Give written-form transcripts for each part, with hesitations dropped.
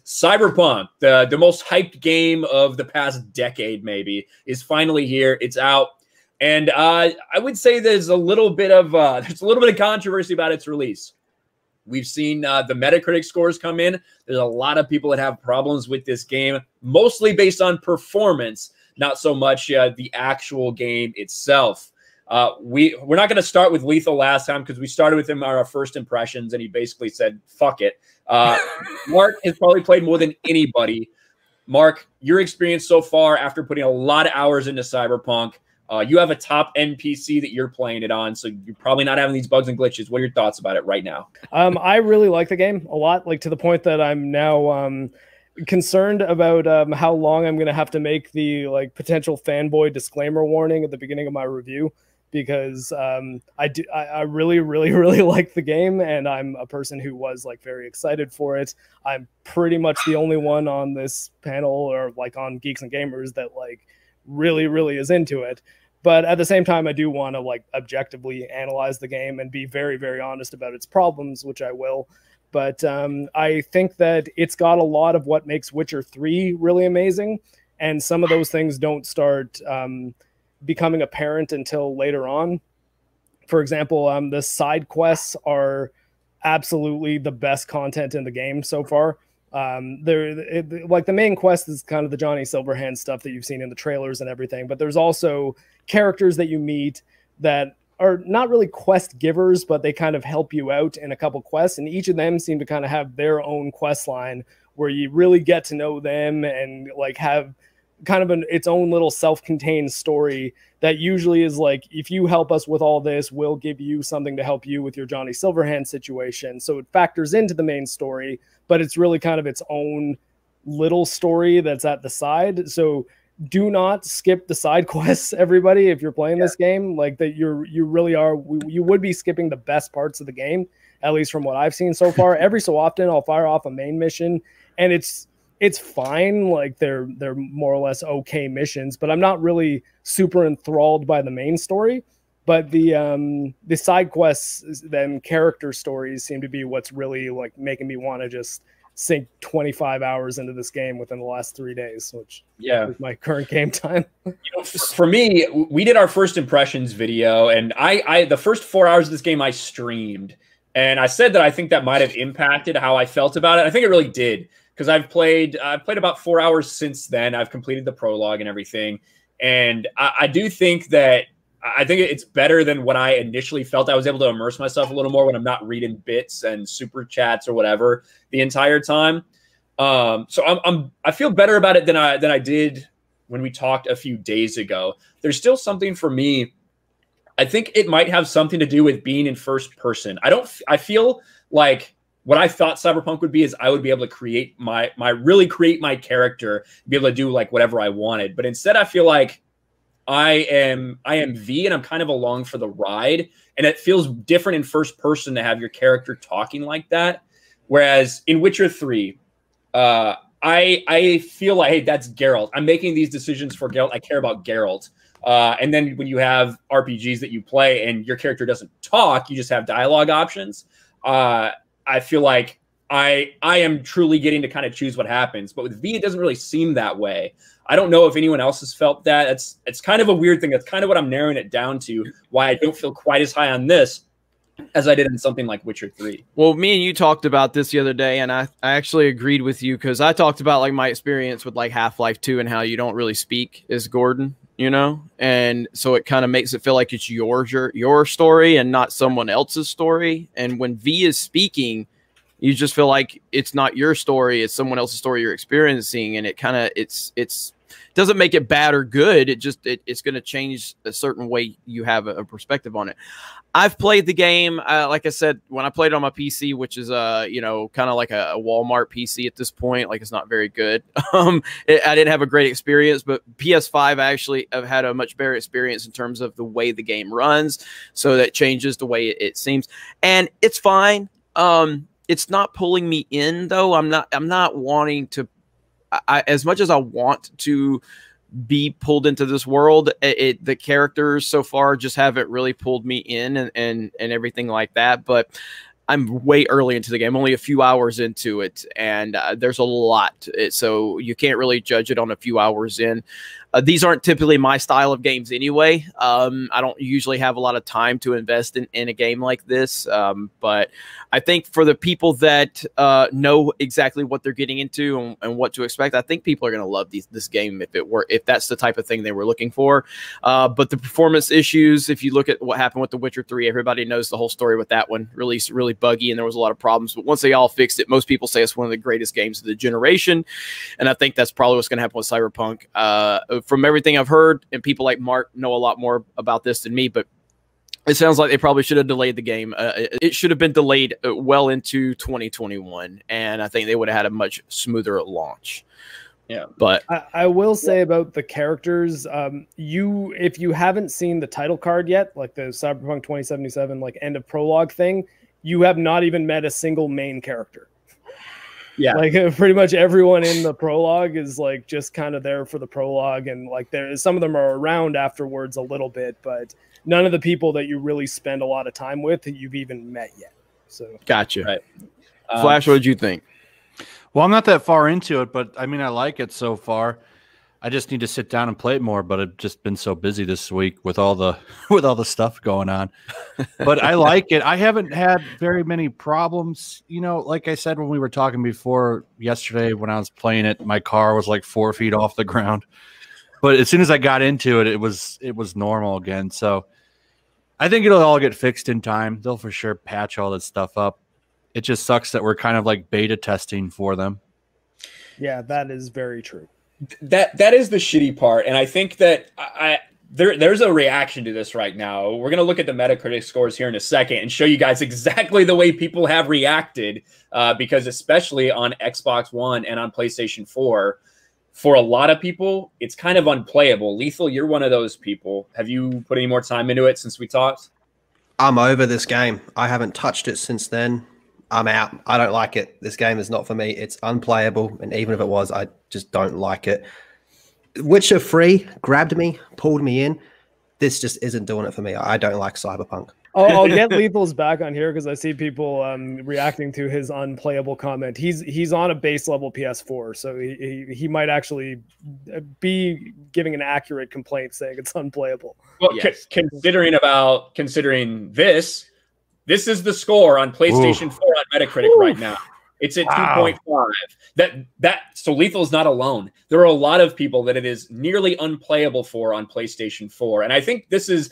Cyberpunk, the most hyped game of the past decade, maybe, is finally here. It's out. And I would say there's a little bit of controversy about its release. We've seen the Metacritic scores come in. There's a lot of people that have problems with this game, mostly based on performance, not so much the actual game itself. We're not going to start with Lethal last time because we started with him on our first impressions, and he basically said, fuck it. Mark has probably played more than anybody. Mark, your experience so far after putting a lot of hours into Cyberpunk, you have a top NPC that you're playing it on, so you're probably not having these bugs and glitches. What are your thoughts about it right now? I really like the game a lot, like to the point that I'm now concerned about how long I'm going to have to make the potential fanboy disclaimer warning at the beginning of my review, because I really, really, really like the game, and I'm a person who was very excited for it. I'm pretty much the only one on this panel or on Geeks and Gamers that really, really is into it. But at the same time, I do want to objectively analyze the game and be very, very honest about its problems, which I will. But I think that it's got a lot of what makes Witcher 3 really amazing, and some of those things don't start becoming apparent until later on. For example, the side quests are absolutely the best content in the game so far. The main quest is kind of the Johnny Silverhand stuff that you've seen in the trailers and everything, but there's also characters that you meet that are not really quest givers, but they kind of help you out in a couple quests, and each of them seem to kind of have their own quest line where you really get to know them and have kind of its own little self-contained story that usually is if you help us with all this, we'll give you something to help you with your Johnny Silverhand situation. So it factors into the main story, but it's really kind of its own little story that's at the side. So do not skip the side quests, everybody, if you're playing this game. You really are. You would be skipping the best parts of the game, at least from what I've seen so far. Every so often I'll fire off a main mission, and it's fine. They're more or less okay missions, but I'm not really super enthralled by the main story. But the side quests, then character stories, seem to be what's really making me want to just sink 25 hours into this game within the last 3 days, which is my current game time. For me, we did our first impressions video, and I the first 4 hours of this game I streamed, and I said that I think that might have impacted how I felt about it. I think it really did, because I've played about 4 hours since then. I've completed the prologue and everything, and I do think that it's better than what I initially felt. I was able to immerse myself a little more when I'm not reading bits and super chats or whatever the entire time. So I feel better about it than I did when we talked a few days ago. There's still something for me. I think it might have something to do with being in first person. I feel like what I thought Cyberpunk would be is I would be able to create really create my character, be able to do whatever I wanted. But instead, I feel like I am V, and I'm kind of along for the ride, and it feels different in first person to have your character talking like that. Whereas in Witcher 3, I feel like, hey, that's Geralt. I'm making these decisions for Geralt. I care about Geralt. And then when you have RPGs that you play and your character doesn't talk, you just have dialogue options. I feel like I am truly getting to kind of choose what happens. But with V, it doesn't really seem that way. I don't know if anyone else has felt that. It's kind of a weird thing. That's kind of what I'm narrowing it down to, why I don't feel quite as high on this as I did in something like Witcher 3. Well, me and you talked about this the other day, and I actually agreed with you, because I talked about my experience with Half-Life 2 and how you don't really speak as Gordon, and so it kind of makes it feel like it's your story and not someone else's story. And when V is speaking, you just feel like it's not your story, it's someone else's story you're experiencing, and it kind of it's doesn't make it bad or good. It's going to change a certain way you have a perspective on it. I've played the game, like I said, when I played it on my PC, which is kind of like a Walmart PC at this point. It's not very good. I didn't have a great experience, but PS5 actually have had a much better experience in terms of the way the game runs. So that changes the way it seems, and it's fine. It's not pulling me in, though. I'm not wanting to, as much as I want to be pulled into this world, the characters so far just haven't really pulled me in and everything like that. But I'm way early into the game, only a few hours into it, and there's a lot. So you can't really judge it on a few hours in. These aren't typically my style of games anyway. I don't usually have a lot of time to invest in a game like this. But I think for the people that know exactly what they're getting into and what to expect, I think people are going to love this game if that's the type of thing they were looking for. But the performance issues, if you look at what happened with The Witcher 3, everybody knows the whole story with that one. Released really buggy, and there was a lot of problems. But once they all fixed it, most people say it's one of the greatest games of the generation. And I think that's probably what's going to happen with Cyberpunk. From everything I've heard, and people like Mark know a lot more about this than me, but it sounds like they probably should have delayed the game. It should have been delayed well into 2021, and I think they would have had a much smoother launch. Yeah, but I will say about the characters, if you haven't seen the title card yet, like the Cyberpunk 2077 like end of prologue thing, you have not even met a single main character. Yeah, like pretty much everyone in the prologue is like just kind of there for the prologue, and like some of them are around afterwards a little bit, but none of the people that you really spend a lot of time with that you've even met yet. So gotcha. Right. Flash, what did you think? Well, I'm not that far into it, but I mean, I like it so far. I just need to sit down and play it more, but I've just been so busy this week with all the stuff going on. But I like it. I haven't had very many problems. You know, like I said when we were talking before yesterday, when I was playing it, my car was like 4 feet off the ground. But as soon as I got into it, it was normal again. So I think it'll all get fixed in time. They'll for sure patch all this stuff up. It just sucks that we're kind of like beta testing for them. Yeah, that is very true. That is the shitty part, and I think that there's a reaction to this right now. We're gonna look at the Metacritic scores here in a second and show you guys exactly the way people have reacted, because especially on Xbox One and on PlayStation 4, for a lot of people, it's kind of unplayable. Lethal, you're one of those people. Have you put any more time into it since we talked? I'm over this game. I haven't touched it since then. I'm out. I don't like it. This game is not for me. It's unplayable, and even if it was, I just don't like it. Witcher 3 grabbed me, pulled me in. This just isn't doing it for me. I don't like Cyberpunk. I'll get Lethal's back on here because I see people reacting to his unplayable comment. He's on a base level PS4, so he might actually be giving an accurate complaint saying it's unplayable. Well, yes. Considering this is the score on PlayStation 4 on Metacritic right now. It's at 2.5. So Lethal is not alone. There are a lot of people that it is nearly unplayable for on PlayStation 4, and I think this is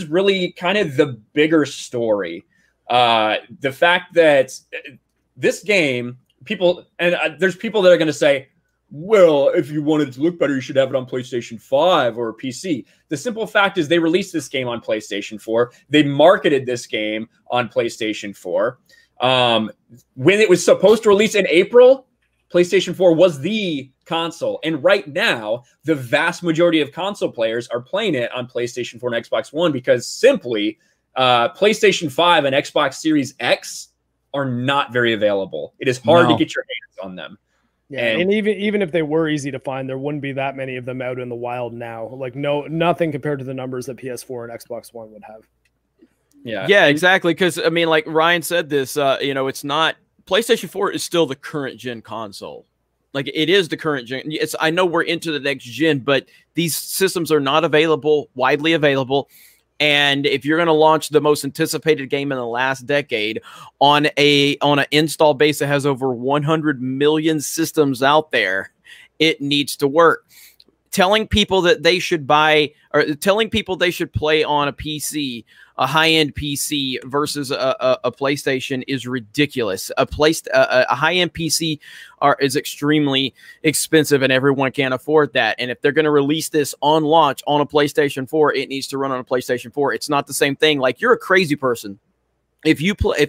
really kind of the bigger story. The fact that this game, there's people that are going to say, well, if you wanted it to look better, you should have it on PlayStation 5 or PC. The simple fact is they released this game on PlayStation 4. They marketed this game on PlayStation 4. When it was supposed to release in April, PlayStation 4 was the console. And right now, the vast majority of console players are playing it on PlayStation 4 and Xbox One because simply PlayStation 5 and Xbox Series X are not very available. It is hard to get your hands on them. Yeah, and even if they were easy to find, there wouldn't be that many of them out in the wild now. Like nothing compared to the numbers that PS4 and Xbox One would have. Yeah, exactly. Because I mean, like Ryan said, this it's not PlayStation 4 is still the current gen console. Like it is the current gen. I know we're into the next gen, but these systems are not widely available. And if you're going to launch the most anticipated game in the last decade on an install base that has over 100 million systems out there, it needs to work. Telling people that they should play on a PC, a high-end PC versus a PlayStation is ridiculous. A high-end PC is extremely expensive, and everyone can't afford that. And if they're going to release this on launch on a PlayStation 4, it needs to run on a PlayStation 4. It's not the same thing. Like, you're a crazy person. If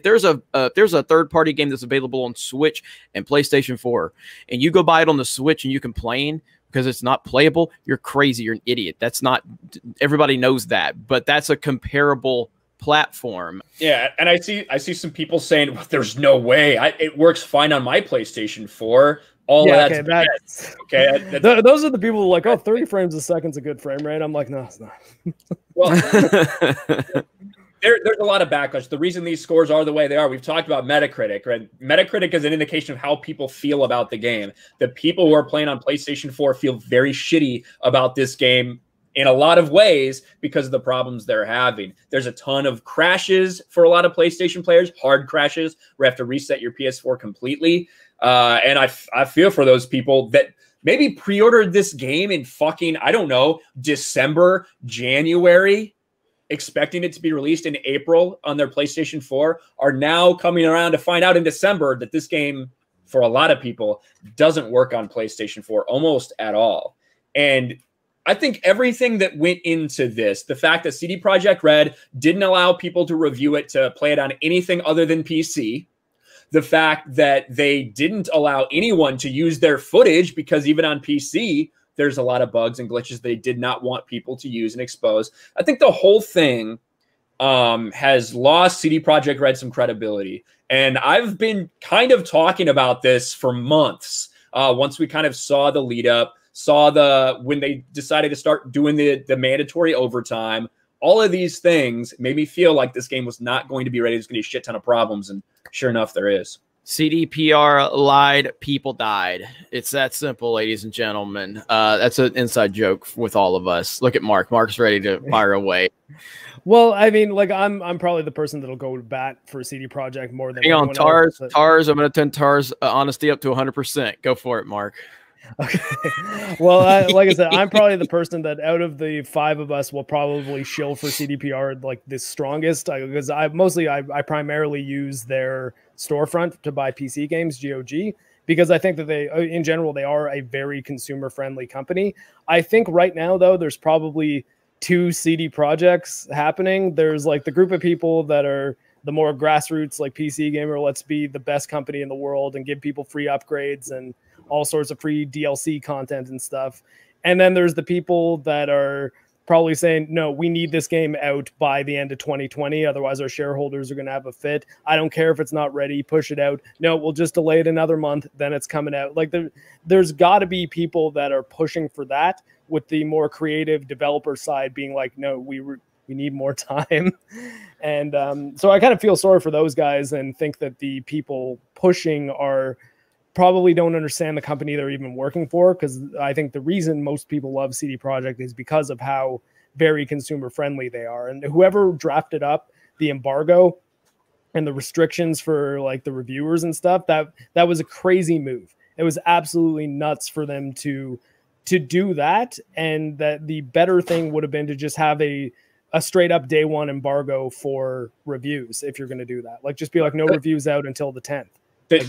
there's a third-party game that's available on Switch and PlayStation 4, and you go buy it on the Switch and you complain because it's not playable, you're crazy. You're an idiot. That's not, everybody knows that, but that's a comparable platform. Yeah, and I see some people saying, well, there's no way. It works fine on my PlayStation 4. Those are the people who are like, oh, 30 frames a second's a good frame rate. I'm like, no, it's not. Well, there's a lot of backlash. The reason these scores are the way they are, we've talked about Metacritic, right? Metacritic is an indication of how people feel about the game. The people who are playing on PlayStation 4 feel very shitty about this game in a lot of ways because of the problems they're having. There's a ton of crashes for a lot of PlayStation players, hard crashes where you have to reset your PS4 completely. And I feel for those people that maybe pre-ordered this game in fucking, I don't know, December, January, expecting it to be released in April on their PlayStation 4, are now coming around to find out in December that this game, for a lot of people, doesn't work on PlayStation 4 almost at all. And I think everything that went into this, the fact that CD Projekt Red didn't allow people to review it, to play it on anything other than PC, the fact that they didn't allow anyone to use their footage because even on PC, there's a lot of bugs and glitches they did not want people to use and expose. I think the whole thing has lost CD Projekt Red some credibility. And I've been kind of talking about this for months. Once we kind of saw the lead up, when they decided to start doing the mandatory overtime, all of these things made me feel like this game was not going to be ready. There's going to be a shit ton of problems. And sure enough, there is. CDPR lied, people died. It's that simple, ladies and gentlemen. That's an inside joke with all of us. Look at Mark. Mark's ready to fire away. Well, I mean, like I'm probably the person that'll go to bat for CD Projekt more than anyone else. Tars. Tars, I'm going to turn Tars honesty up to 100%. Go for it, Mark. Okay. Well, like I said, I'm probably the person that out of the 5 of us will probably shill for CDPR like the strongest, because I primarily use their storefront to buy PC games, GOG, because I think that they, in general, they are a very consumer friendly company. I think right now, though, there's probably 2 CD projects happening. There's like the group of people that are the more grassroots, like PC gamer, let's be the best company in the world and give people free upgrades and all sorts of free DLC content and stuff. And then there's the people that are probably saying, no, we need this game out by the end of 2020. Otherwise our shareholders are going to have a fit. I don't care if it's not ready, push it out. No, we'll just delay it another month. Then it's coming out. Like there's got to be people that are pushing for that, with the more creative developer side being like, no, we need more time. And so I kind of feel sorry for those guys and think that the people pushing probably don't understand the company they're even working for, because I think the reason most people love CD Projekt is because of how very consumer friendly they are. And whoever drafted up the embargo and the restrictions for like the reviewers and stuff, that was a crazy move. It was absolutely nuts for them to do that. And that the better thing would have been to just have a straight up day one embargo for reviews. If you're going to do that, like just be like, no reviews out until the 10th. The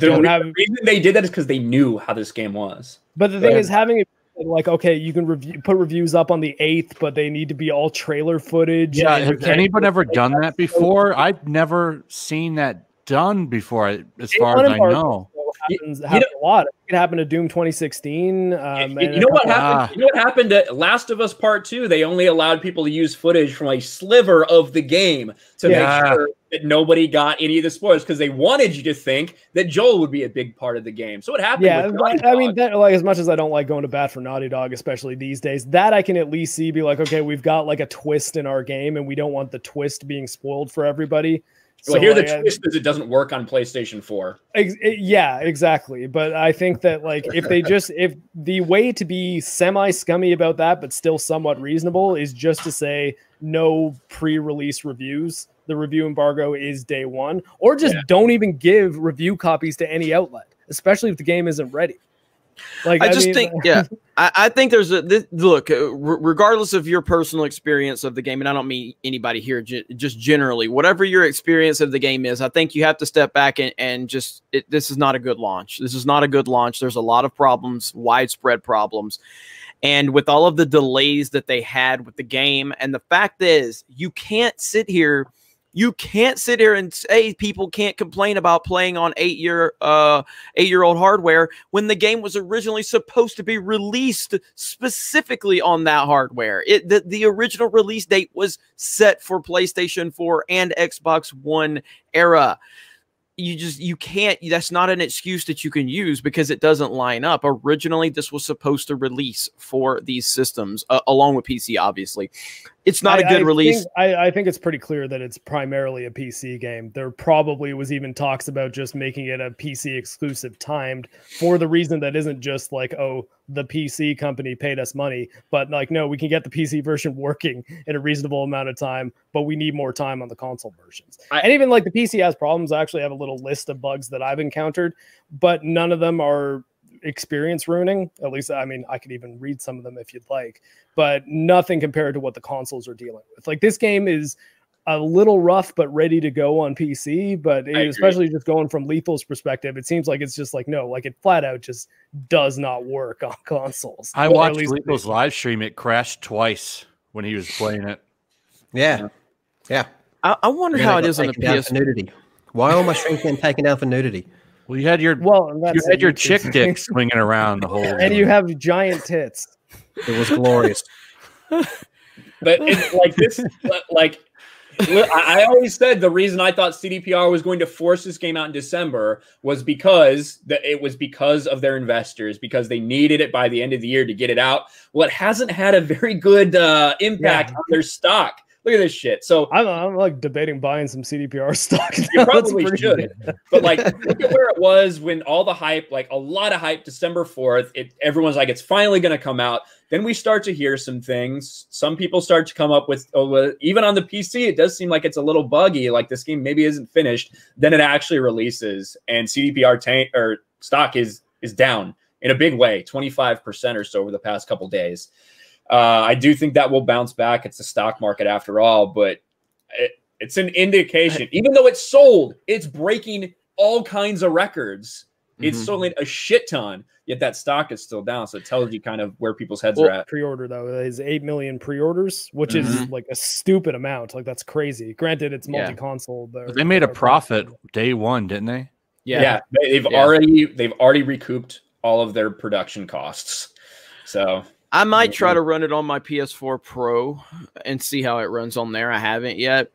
reason they did that is because they knew how this game was. But the thing is, having it like, okay, you can put reviews up on the 8th, but they need to be all trailer footage. Yeah, has anyone ever done that before? I've never seen that done before, as far as I know. Happens a lot. It happened to Doom 2016. You know what happened? You know what happened to Last of Us Part 2? They only allowed people to use footage from a sliver of the game to make sure that nobody got any of the spoilers, because they wanted you to think that Joel would be a big part of the game. So what happened? Yeah, I mean, like, as much as I don't like going to bat for Naughty Dog, especially these days, that I can at least see be like, okay, we've got like a twist in our game, and we don't want the twist being spoiled for everybody. Well, here the twist is it doesn't work on PlayStation 4. Yeah, exactly. But I think that like if the way to be semi-scummy about that, but still somewhat reasonable, is just to say no pre-release reviews. The review embargo is day one, or just don't even give review copies to any outlet, especially if the game isn't ready. Like I think there's look, regardless of your personal experience of the game, and I don't mean anybody here, just generally, whatever your experience of the game is, I think you have to step back and just, this is not a good launch. This is not a good launch. There's a lot of problems, widespread problems. And with all of the delays that they had with the game, and the fact is, you can't sit here and say people can't complain about playing on 8-year-old hardware when the game was originally supposed to be released specifically on that hardware. The original release date was set for PlayStation 4 and Xbox One era. You can't, that's not an excuse that you can use, because it doesn't line up. Originally, this was supposed to release for these systems, along with PC, obviously. It's not a good release. I think it's pretty clear that it's primarily a PC game. There probably was even talks about just making it a PC exclusive timed for the reason that isn't just like, oh, the PC company paid us money, but like, no, we can get the PC version working in a reasonable amount of time, but we need more time on the console versions. And even like the PC has problems. I actually have a little list of bugs that I've encountered, but none of them are experience ruining. At least, I mean, I could even read some of them if you'd like, but nothing compared to what the consoles are dealing with. Like this game is a little rough, but ready to go on PC. But especially just going from Lethal's perspective, it seems like it's just like, no, like it flat out just does not work on consoles. I watched Lethal's live stream. It crashed twice when he was playing it. Yeah. I wonder how it is on the PS. Nudity. Why all my streams getting taken down for nudity? Well, you had your chick dick swinging around the whole and you have giant tits. It was glorious. But it's like this, like I always said the reason I thought CDPR was going to force this game out in December was because of their investors, because they needed it by the end of the year to get it out. Well, it hasn't had a very good impact on their stock. Look at this shit. So I'm like debating buying some CDPR stock. You probably should. But like, look at where it was when all the hype, like a lot of hype, December 4th, everyone's like, it's finally going to come out. Then we start to hear some things. Some people start to come up with, even on the PC, it does seem like it's a little buggy. Like this game maybe isn't finished. Then it actually releases, and CDPR stock is down in a big way, 25% or so over the past couple days. I do think that will bounce back. It's the stock market after all, but it's an indication. Even though it's sold, it's breaking all kinds of records. It's sold a shit ton, yet that stock is still down. So it tells you kind of where people's heads are at. Pre-order though is 8 million pre-orders, which is like a stupid amount. Like that's crazy. Granted, it's multi-console. But they made a profit day one, didn't they? Yeah. They've already recouped all of their production costs. So I might try to run it on my PS4 Pro and see how it runs on there. I haven't yet,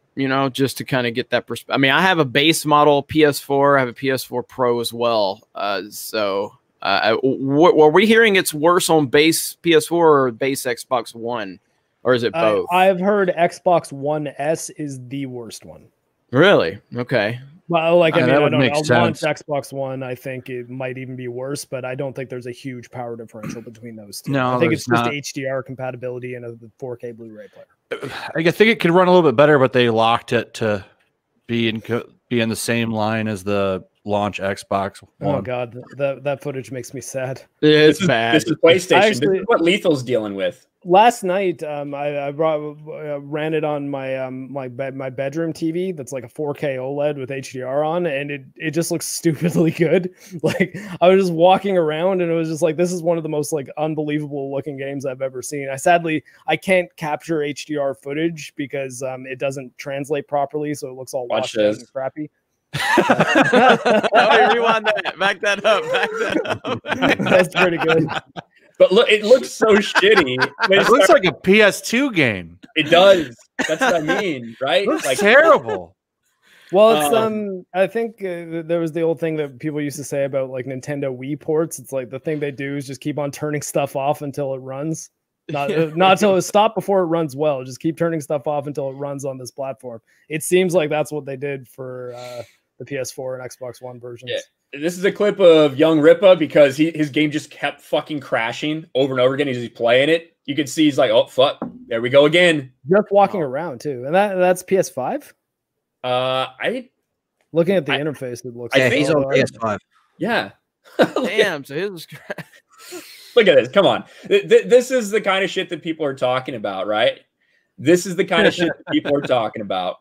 just to kind of get that perspective. I mean, I have a base model PS4. I have a PS4 Pro as well. Were we hearing it's worse on base PS4 or base Xbox One? Or is it both? I've heard Xbox One S is the worst one. Really? Okay. Well, like, I mean, I don't know. Sense. Launch Xbox One, I think it might even be worse, but I don't think there's a huge power differential between those two. No, I think it's just HDR compatibility and a 4K Blu-ray player. I think it could run a little bit better, but they locked it to be in the same line as the launch Xbox One. Oh God, that footage makes me sad. It's bad. This is PlayStation. This is what Lethal's dealing with. Last night, I ran it on my my bedroom TV. That's like a 4K OLED with HDR on, and it just looks stupidly good. Like I was just walking around, and it was just like, this is one of the most like unbelievable looking games I've ever seen. I can't capture HDR footage because it doesn't translate properly, so it looks all washed out and crappy. Rewind that. Back that up. That's pretty good. But look, it looks so shitty. It looks like a PS2 game. It does. That's what I mean, right? It looks like terrible. Well, it's I think there was the old thing that people used to say about like Nintendo Wii ports. It's like the thing they do is just keep on turning stuff off until it runs. Not until it stops before it runs well. Just keep turning stuff off until it runs on this platform. It seems like that's what they did for the PS4 and Xbox One versions. Yeah. This is a clip of Young Ripa because his game just kept fucking crashing over and over again. He's playing it. You can see he's like, oh fuck, there we go again. Just walking around too, and that's PS5. Looking at the interface, it looks. Yeah, he's on PS5. Yeah. Damn. So his. Look at this. Come on. This is the kind of shit that people are talking about, right? This is the kind of shit that people are talking about.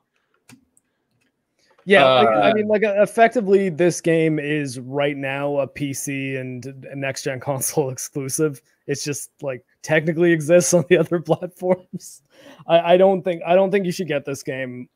Yeah, I mean, like, effectively, this game is right now a PC and a next-gen console exclusive. It's just like technically exists on the other platforms. I don't think you should get this game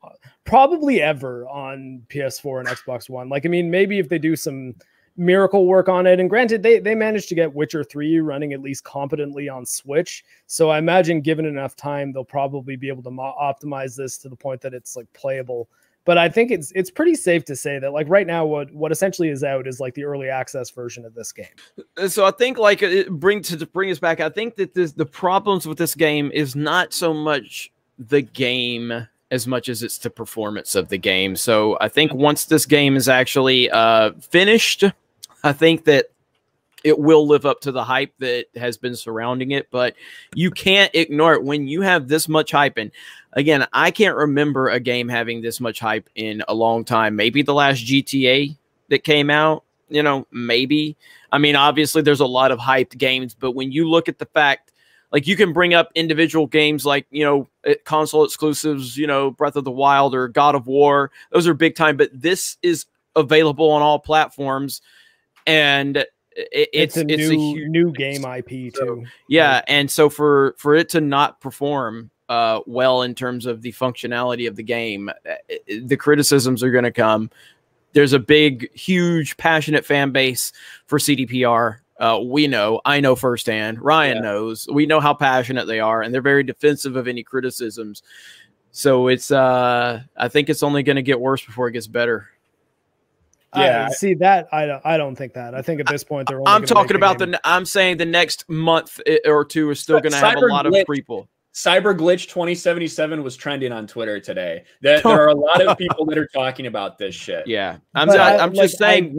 probably ever on PS4 and Xbox One. Like, I mean, maybe if they do some miracle work on it, and granted, they managed to get Witcher 3 running at least competently on Switch. So I imagine, given enough time, they'll probably be able to optimize this to the point that it's like playable. But I think it's pretty safe to say that like right now, what essentially is out is like the early access version of this game. So I think like to bring us back, I think that the problems with this game is not so much the game as much as it's the performance of the game. So I think once this game is actually finished, I think that it will live up to the hype that has been surrounding it, but you can't ignore it when you have this much hype. And again, I can't remember a game having this much hype in a long time. Maybe the last GTA that came out, you know, maybe. I mean, obviously there's a lot of hyped games, but when you look at the fact, like, you can bring up individual games like, you know, console exclusives, you know, Breath of the Wild or God of War. Those are big time, but this is available on all platforms, and it's a new game IP too. Yeah, and so for it to not perform well in terms of the functionality of the game, the criticisms are going to come. There's a big, huge, passionate fan base for CDPR. We know, I know firsthand, Ryan knows, we know how passionate they are, and they're very defensive of any criticisms. So it's, I think it's only going to get worse before it gets better. Yeah, see that I don't think that. I think at this point they're. I'm talking about I'm saying the next month or two is still going to have a lot of people. Cyberglitch 2077 was trending on Twitter today. There are a lot of people that are talking about this shit. Yeah, I'm just saying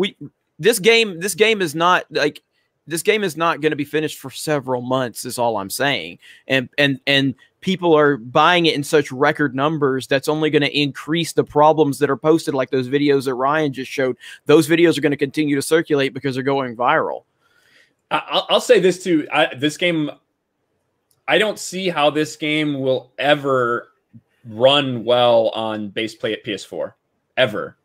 this game is not like. This game is not going to be finished for several months, is all I'm saying. And people are buying it in such record numbers that's only going to increase the problems that are posted, like those videos that Ryan just showed. Those videos are going to continue to circulate because they're going viral. I'll say this too. This game, I don't see how this game will ever run well on base play at PS4. Ever.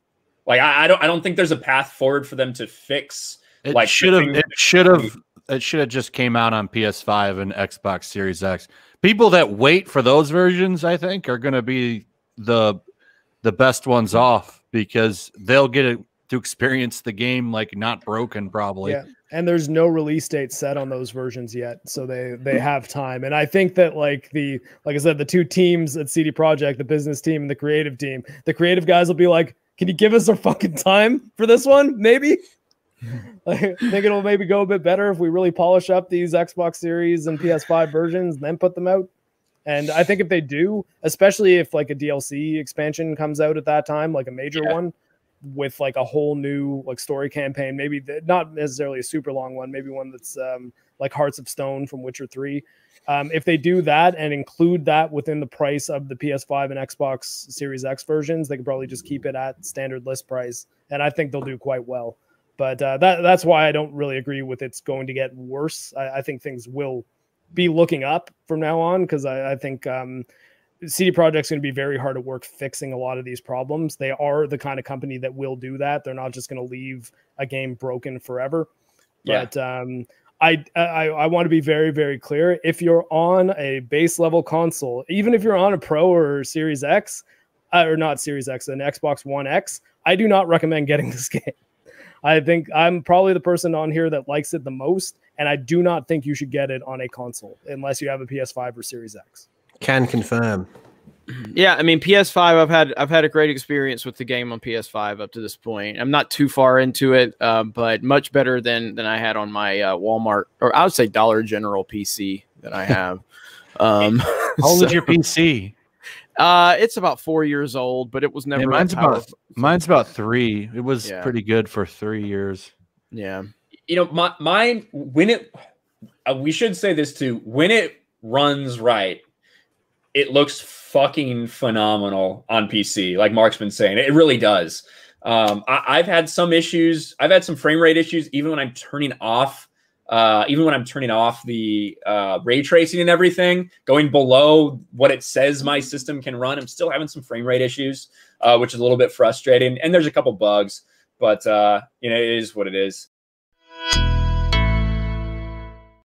Like, I don't think there's a path forward for them to fix. It should have just came out on PS5 and Xbox Series X. People that wait for those versions, I think, are going to be the best ones off, because they'll get to experience the game like not broken, probably. Yeah, and there's no release date set on those versions yet, so they have time. And I think that like I said, the two teams at CD Projekt, the business team and the creative team, the creative guys will be like, "Can you give us our fucking time for this one? Maybe." I think it'll maybe go a bit better if we really polish up these Xbox Series and PS5 versions and then put them out. And I think if they do, especially if like a DLC expansion comes out at that time, like a major one with like a whole new like story campaign, maybe not necessarily a super long one, maybe one that's like Hearts of Stone from Witcher 3. If they do that and include that within the price of the PS5 and Xbox Series X versions, they could probably just keep it at standard list price. And I think they'll do quite well. But that's why I don't really agree with it's going to get worse. I think things will be looking up from now on, because I think CD Projekt's going to be very hard at work fixing a lot of these problems. They are the kind of company that will do that. They're not just going to leave a game broken forever. Yeah. But I want to be very, very clear. If you're on a base level console, even if you're on a Pro or Series X, or not Series X, an Xbox One X, I do not recommend getting this game. I think I'm probably the person on here that likes it the most, and I do not think you should get it on a console unless you have a PS5 or Series X. Can confirm. Yeah, I mean, PS5, I've had a great experience with the game on PS5 up to this point. I'm not too far into it, but much better than I had on my Walmart, or I would say Dollar General PC that I have. How old is your PC? It's about 4 years old, but it was never. Yeah, mine's about 3. It was pretty good for 3 years. Yeah, you know, mine when it. We should say this too. When it runs right, it looks fucking phenomenal on PC. Like Mark's been saying, it really does. I've had some issues. I've had some frame rate issues, even when I'm turning off. The ray tracing and everything, going below what it says my system can run, I'm still having some frame rate issues, which is a little bit frustrating. And there's a couple bugs, but you know, it is what it is.